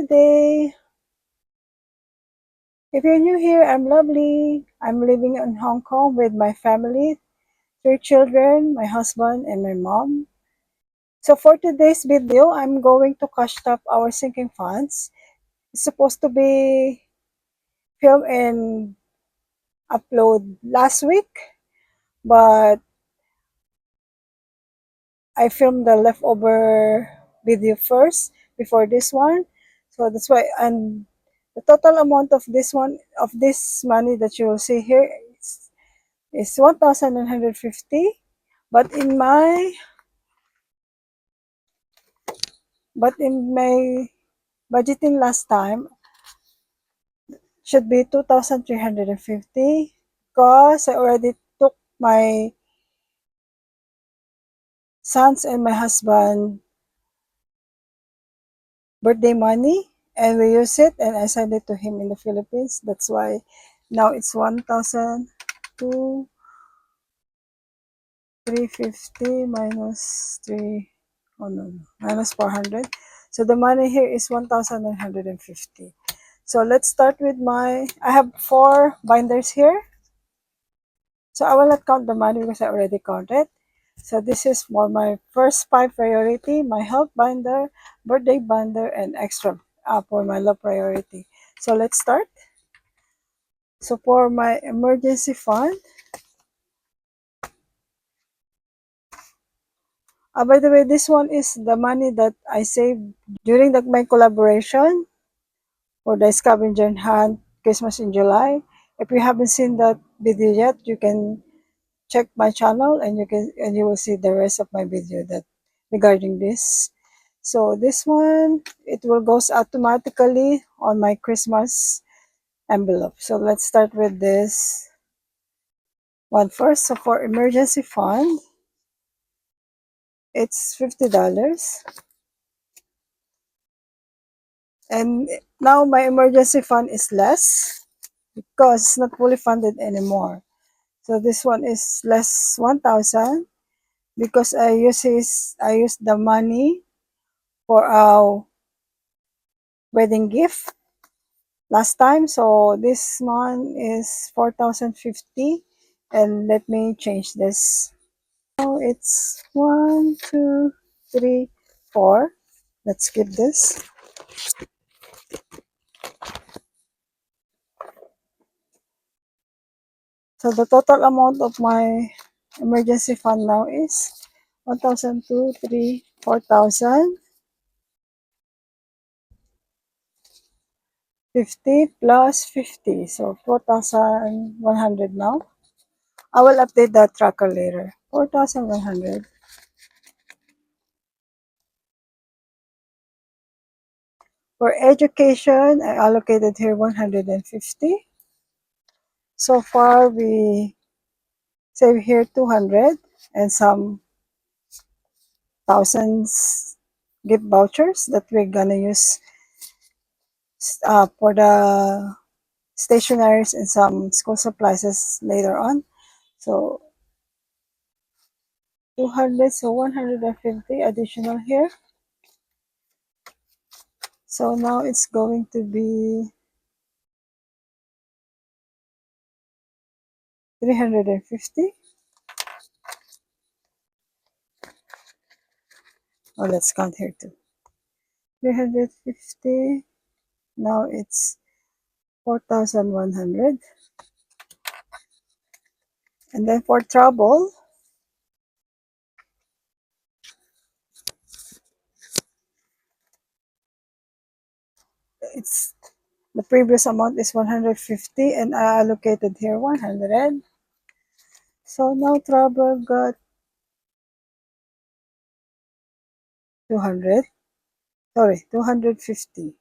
today. If you're new here, I'm Lovely. I'm living in Hong Kong with my family, three children, my husband, and my mom. So for today's video, I'm going to cash up our sinking funds. It's supposed to be filmed and upload last week, but I filmed the leftover video first before this one. So that's why, and the total amount of this money that you will see here is 1,950. But in my budgeting last time should be 2,350 because I already took my sons and my husband birthday money and we use it and I send it to him in the Philippines. That's why now it's 1,350 minus 3, oh no, minus 400. So the money here is 1,950. So let's start with I have 4 binders here. So I will not count the money because I already counted. So this is for my first 5 priority, my health binder, birthday binder, and extra for my low priority. So let's start. So for my emergency fund, by the way, this one is the money that I saved during my collaboration for the scavenger hunt Christmas in July. If you haven't seen that video yet, you can check my channel and you will see the rest of my video that regarding this. So this one, it will goes automatically on my Christmas envelope. So let's start with this one first. So for emergency fund, it's $50. And now my emergency fund is less because it's not fully funded anymore. So this one is less 1,000 because I use the money for our wedding gift last time. So this one is 4,050 and let me change this. Now it's 1, 2, 3, 4. Let's skip this. So the total amount of my emergency fund now is 1,000, 2, 3, 4,000. 50 plus 50, so 4,100 now. I will update that tracker later. 4,100. For education, I allocated here 150. So far, we save here 200 and some thousands gift vouchers that we're gonna use for the stationaries and some school supplies later on. So 200, so 150 additional here. So now it's going to be 350. Oh, let's count here too. 350. Now it's 4,100. And then for trouble, it's the previous amount is 150 and I allocated here 100. So now trouble got 200. Sorry, 250.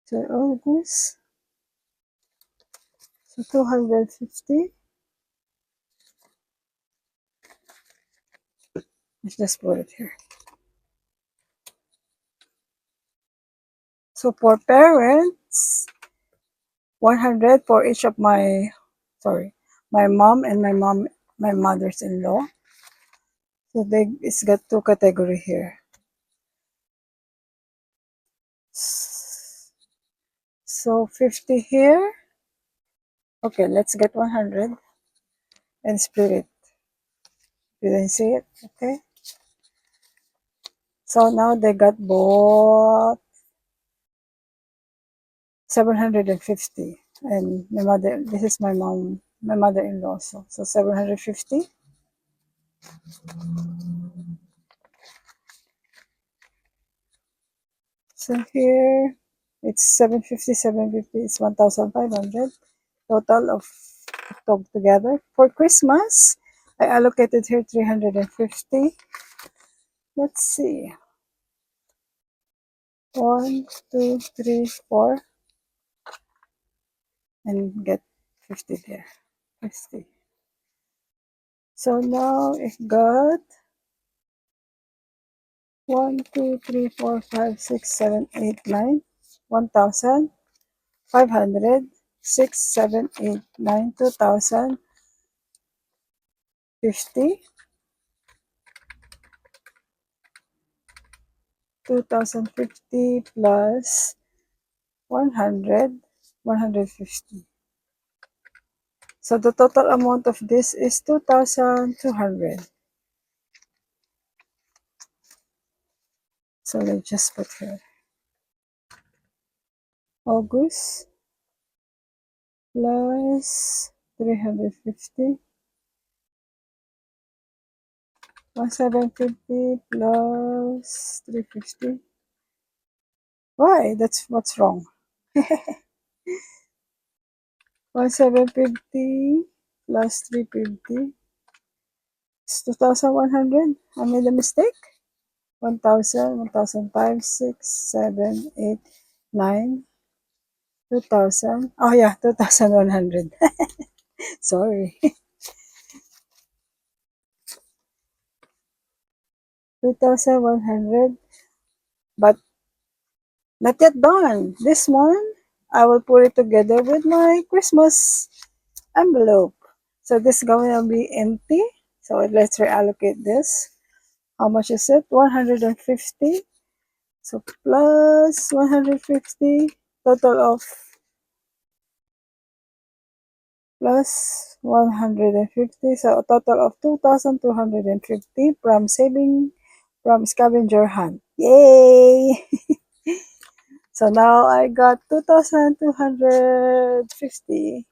So August. So 250. Let's just put it here. So for parents, 100 for each of my mom and my mother's-in-law. So it's got two category here. So 50 here. Okay, let's get 100 and split it. You didn't see it? Okay. So now they got both 750. And my mother, this is my mom, my mother-in-law. So 750. So here it's 750, 750 is 1,500. Total of together. For Christmas, I allocated here 350. Let's see. 1, 2, 3, 4. And get 50 there. 50. So now it got 1, 2, 3, 4, 5, 6, 7, 8, 9, 1,500, 6, 7, 8, 9, 2,050, 2,050 plus 100, 150. So the total amount of this is 2,200. So let's just put here August plus 350 1,750 plus 350. Why? That's what's wrong. 1,750 plus 350 is 2,100. I made a mistake. 1,000, 1,005, 6, 7, 8, 9, 2,000. Oh yeah, 2,100. Sorry. 2,100. But not yet done. This one, I will put it together with my Christmas envelope. So this is going to be empty. So let's reallocate this. How much is it? 150. So plus 150, total of plus 150. So a total of 2,250 from saving from scavenger hunt. Yay! So now I got 2,250.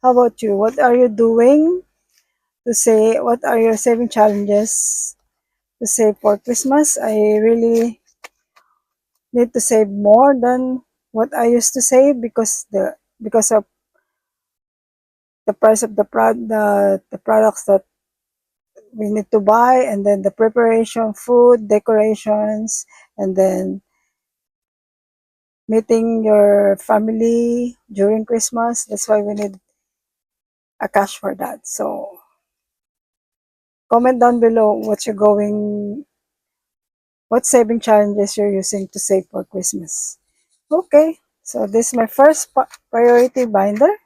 How about you? What are you doing to say, what are your saving challenges to save for Christmas? I really need to save more than what I used to save because of the price of the products that we need to buy, and then the preparation, food, decorations, and then meeting your family during Christmas. That's why we need a cash for that. So comment down below what saving challenges you're using to save for Christmas. Okay, so this is my first priority binder.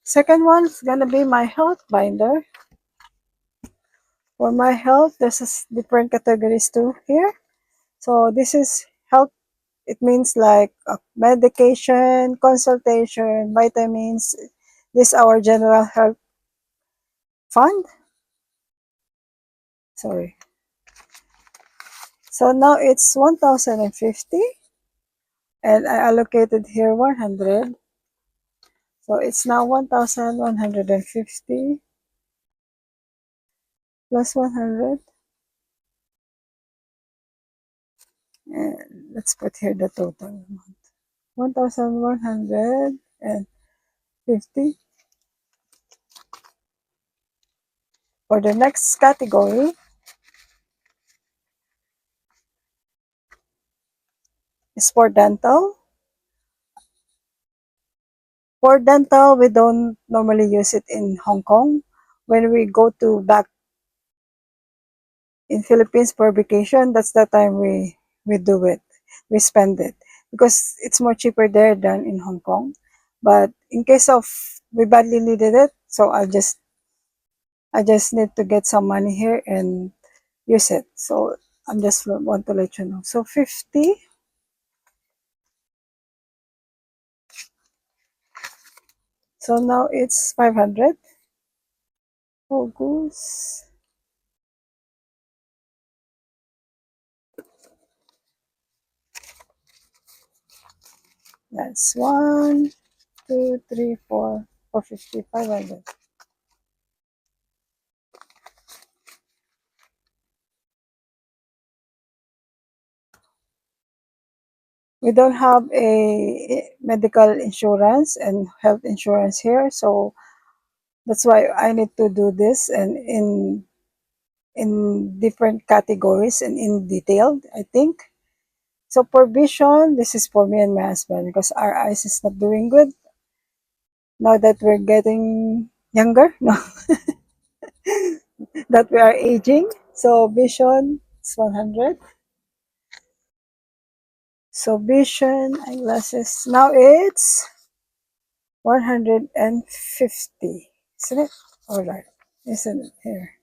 Second one is gonna be my health binder. For my health, there's different categories too here. So this is health. It means like medication, consultation, vitamins. This is our general health fund. Sorry. So now it's 1,050, and I allocated here 100. So it's now 1,150 plus 100. And let's put here the total amount. 1,150. For the next category is for dental. For dental, we don't normally use it in Hong Kong. When we go to back in Philippines for vacation, that's the time we do it. We spend it because it's more cheaper there than in Hong Kong. But in case of we badly needed it, so I just need to get some money here and use it. So I'm just want to let you know. So 50. So now it's 500. Focus. That's 1, 2, 3, 4, 450, 500. We don't have a medical insurance and health insurance here, so that's why I need to do this and in different categories and in detailed, I think. So for vision, this is for me and my husband because our eyes is not doing good now that we're getting younger, no, that we are aging. So vision is 100. So vision eyeglasses now it's 150, isn't it? All right, isn't it here?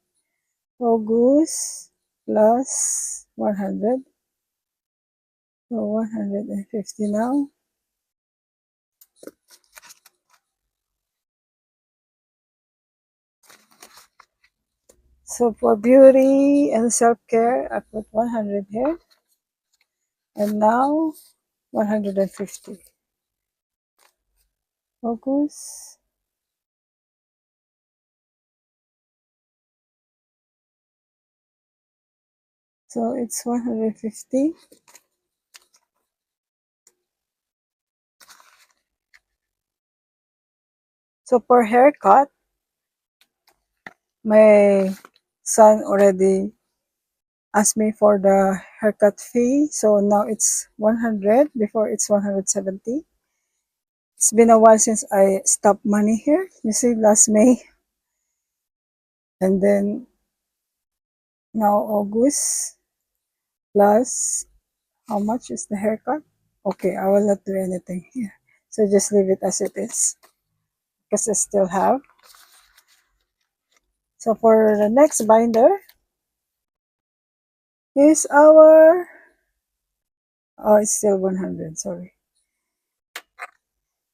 August plus 100, so 150 now. So for beauty and self-care, I put 100 here, and now 150. Focus. So it's 150. So for haircut, my son already asked me for the haircut fee. So now it's 100. Before it's 170. It's been a while since I stopped money here. You see, last May. And then now August plus how much is the haircut? Okay, I will not do anything here. So just leave it as it is because I still have. So for the next binder is our, oh, it's still 100, sorry.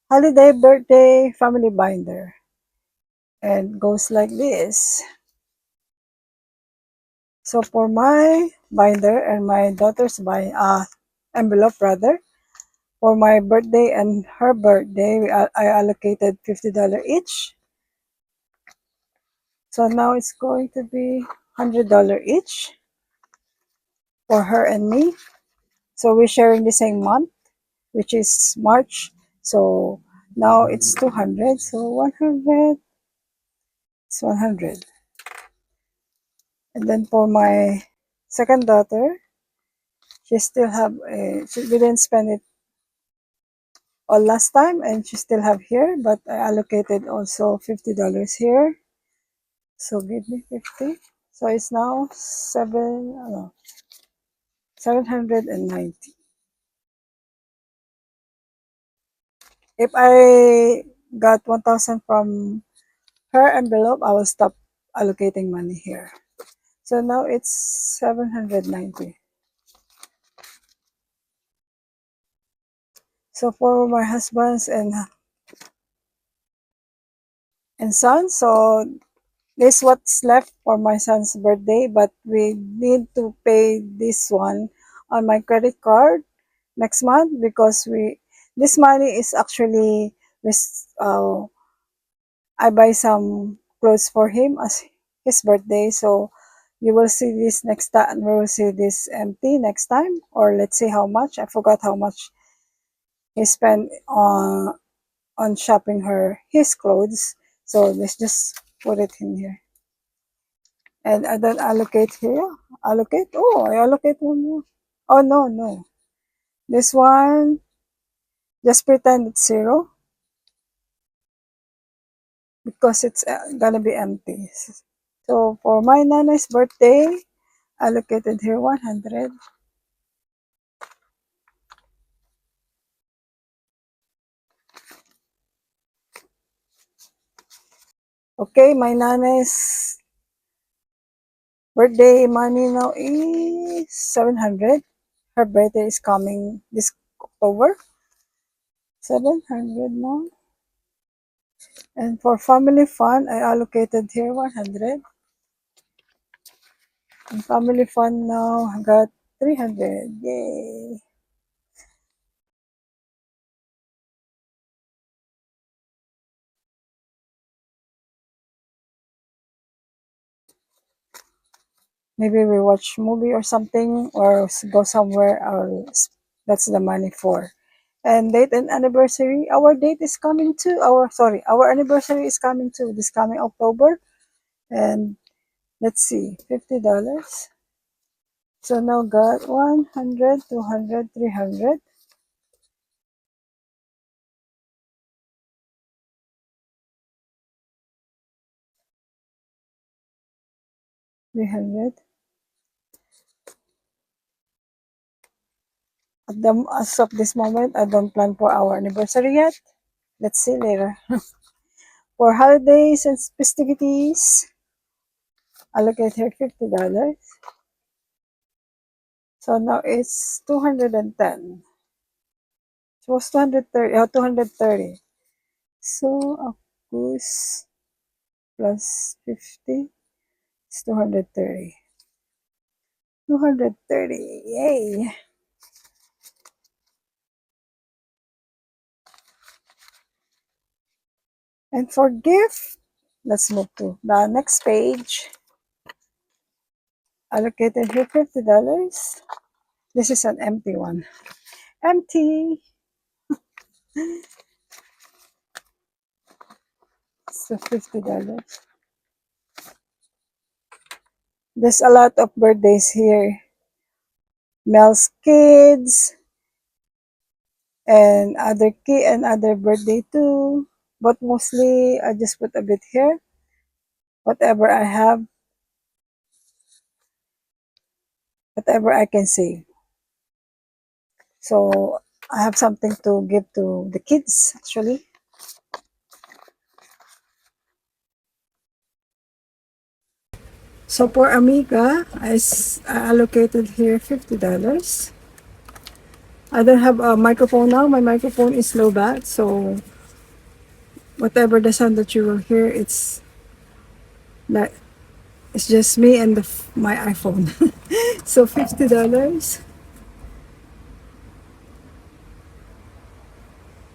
Holiday birthday family binder. And goes like this. So for my binder and my daughter's envelope rather, for my birthday and her birthday, I allocated $50 each. So now it's going to be $100 each for her and me. So we're sharing the same month, which is March. So now it's 200. So 100, it's 100. And then for my second daughter, she still have we didn't spend it all last time, and she still have here, but I allocated also $50 here. So give me 50. So it's now 790. If I got 1,000 from her envelope, I will stop allocating money here. So now it's 790. So for my husband's and son, so this what's left for my son's birthday, but we need to pay this one on my credit card next month because this money is actually I buy some clothes for him as his birthday. So you will see this next time. We will see this empty next time, or let's see how much. I forgot how much he spent on shopping his clothes. So let's just put it in here. And I don't allocate here. Allocate? Oh, I allocate one more. Oh, no, no. This one, just pretend it's zero because it's gonna be empty. So for my nanay's birthday, allocated here 100. Okay, my nana's birthday money now is 700. Her birthday is coming this October. 700 now. And for family fund, I allocated here 100. And family fund now I got 300. Yay! Maybe we watch movie or something or go somewhere. That's the money for. And date and anniversary. Our date is coming too. Our anniversary is coming too. This coming October. And let's see, $50. So now got 100, 200, 300. 300. As of this moment, I don't plan for our anniversary yet. Let's see later. For holidays and festivities, allocate here $50. So now it's 210. It was 230. Oh, 230. So of course plus 50 is 230. 230. Yay! And for gift, let's move to the next page. Allocated here $50. This is an empty one. Empty. So $50. There's a lot of birthdays here. Mel's kids and other birthday too. But mostly I just put a bit here. Whatever I have, whatever I can save. So I have something to give to the kids actually. So for Amiga, I allocated here $50. I don't have a microphone now. My microphone is low bat, so whatever the sound that you will hear, like it's just me and my iPhone. So $50.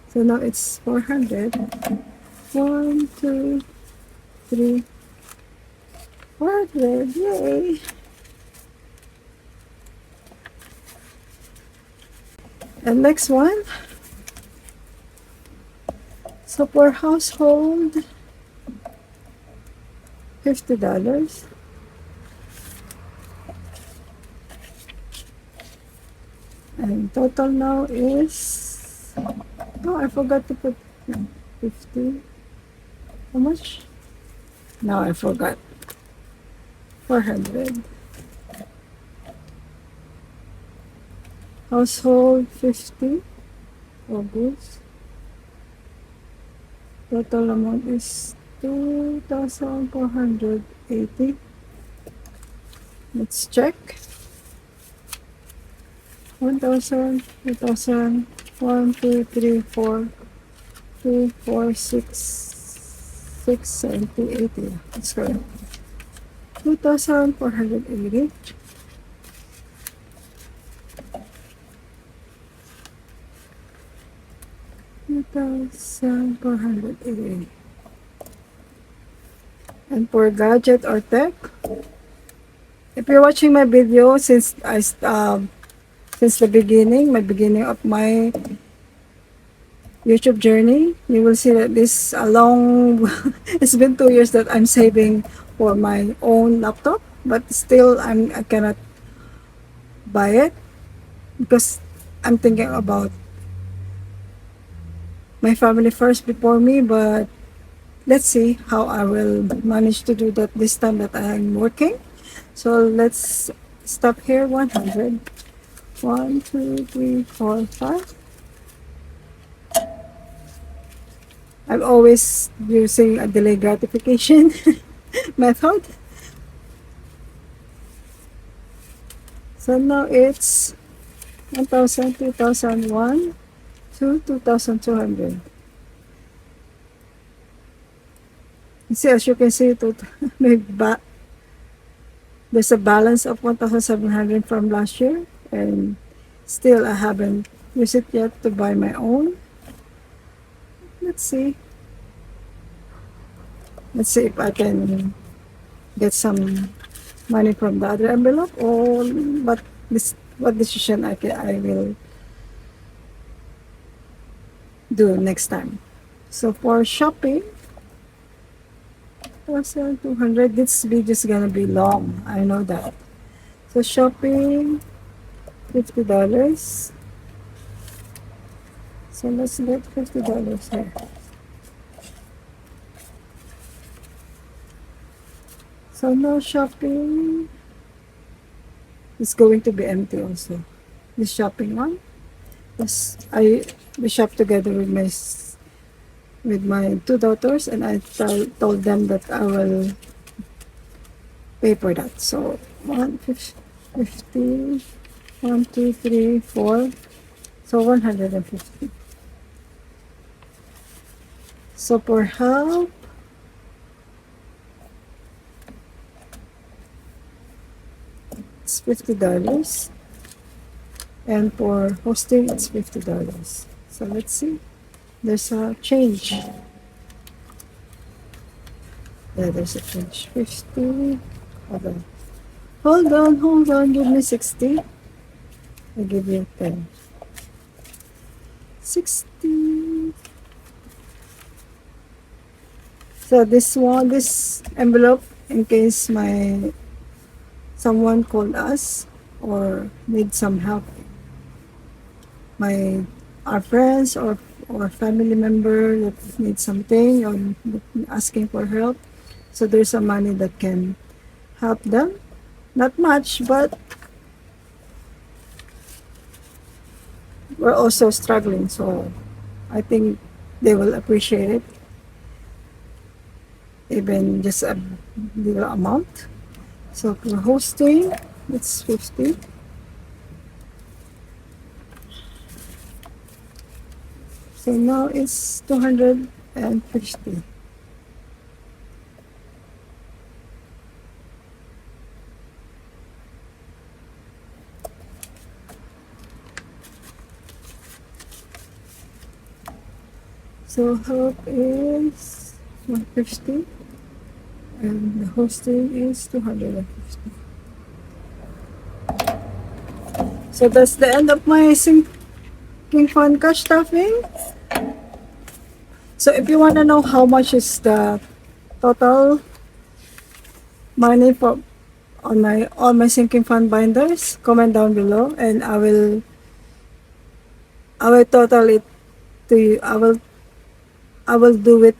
So now it's 400. 1, 2, 3, 400. Yay! And next one. So for household, $50. And total now is, oh, I forgot to put 50. How much? Now I forgot. 400. Household 50. August. Total amount is 2,480. Let's check. 1,000, 2,000, 1, 2, 3, 4, 2, 4, 6, 6, 70, 80. That's correct. 2,480. 2,480. And for gadget or tech, if you're watching my video since the beginning of my YouTube journey, you will see that this a long it's been 2 years that I'm saving for my own laptop, but still I cannot buy it because I'm thinking about my family first before me, but let's see how I will manage to do that this time that I'm working. So let's stop here, 100. 1, 2, 3, 4, 5. I'm always using a delay gratification method. So now it's 1,000, 2,001 to 2,200. See, as you can see, there's a balance of 1,700 from last year, and still I haven't used it yet to buy my own. Let's see. Let's see if I can get some money from the other envelope, or what decision I will do next time. So for shopping, 1,200. This video is gonna be long. I know that. So shopping, $50. So let's get $50 here. So now shopping is going to be empty also. This shopping one. Yes, we shop together with my two daughters, and I told them that I will pay for that. So 150, 1, 2, 3, 4. So 150. So for help, it's $50. And for hosting, it's $50. So let's see. There's a change. Yeah, there's a change. 50. Hold on. Give me 60. I'll give you 10. 60. So this envelope, in case someone called us or need some help, our friends or family member that needs something or asking for help. So there's some money that can help them. Not much, but we're also struggling. So I think they will appreciate it. Even just a little amount. So for hosting, it's 50. So now it's 250. So help is 150 and the hosting is 250. So that's the end of my sinking fund cash stuffing. So if you want to know how much is the total money for all my sinking fund binders, comment down below, and I will total it to you. I will do it,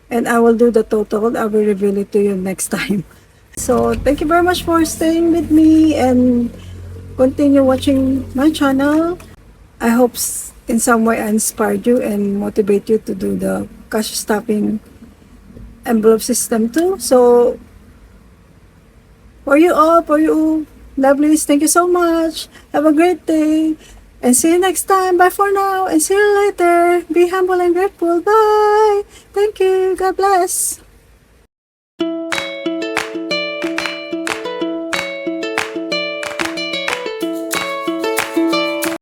and I will do the total. I will reveal it to you next time. So thank you very much for staying with me and continue watching my channel. I hope in some way I inspired you and motivate you to do the cash stuffing envelope system too. So for you lovelies, thank you so much. Have a great day and see you next time. Bye for now and see you later. Be humble and grateful. Bye. Thank you. God bless.